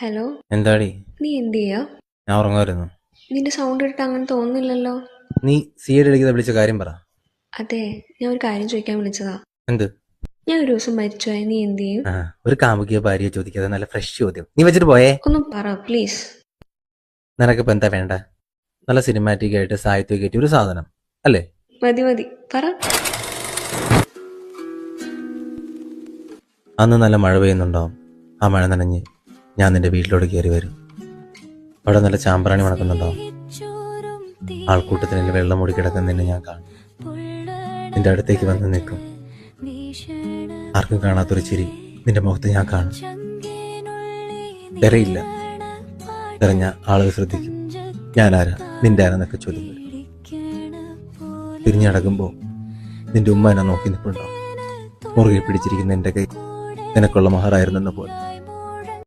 Hello. എന്താടി? നീ എന്ത് ചെയ്യാ? ഞാൻ ഉറങ്ങായിരുന്നു. നിന്റെ സൗണ്ട് കേട്ടിട്ട് അങ്ങനെ തോന്നുന്നില്ലല്ലോ. നീ സി ഐ വിളിക്കുന്ന വിളിച്ച കാര്യം പറ. അതെ, ഞാൻ ഒരു കാര്യം ചോദിക്കാൻ വിളിച്ചതാ. എന്ത്? ഞാൻ ഒരു ദിവസം മരിച്ചുപോയാൽ നീ എന്ത് ചെയ്യും? ആ, ഒരു കാമുകിയ ഭാര്യയെ ചോദിക്കാതെ നല്ല ഫ്രഷ് ചോദ്യം നീ വെച്ചിട്ട് പോയേ. ഒന്ന് പറ പ്ലീസ്. നിനക്കിപ്പോൾ എന്താ വേണ്ട? നല്ല സിനിമാറ്റിക് ആയിട്ട് സാഹിത്യമായിട്ട് ഒരു സാധനം അല്ലേ? മതി മതി, പറ. അന്ന് നല്ല മഴ പെയ്യുന്നുണ്ടാവും. ആ മഴ നനഞ്ഞ് ഞാൻ നിന്റെ വീട്ടിലോട്ട് കയറി വരും. അവിടെ നല്ല ചാമ്പ്രാണി മണക്കുന്നുണ്ടാവും. ആൾക്കൂട്ടത്തിനിൽ വെള്ളം മൂടി കിടക്കുന്നതിന് ഞാൻ കാണും. നിന്റെ അടുത്തേക്ക് വന്ന് നിൽക്കും. ആർക്കും കാണാത്തൊരു ചിരി നിന്റെ മുഖത്ത് ഞാൻ കാണും. തെരയില്ല. തെരഞ്ഞ ആളുകൾ ശ്രദ്ധിക്കും. ഞാനാരാ, നിന്റെ ആരാന്നൊക്കെ ചോദ്യം വരും. തിരിഞ്ഞടക്കുമ്പോൾ നിന്റെ ഉമ്മ എന്നെ നോക്കി നിൽപ്പുണ്ടാവും. മുറുകെ പിടിച്ചിരിക്കുന്ന എൻ്റെ കൈ നിനക്കുള്ള മഹറായിരുന്നെന്ന് പോലെ.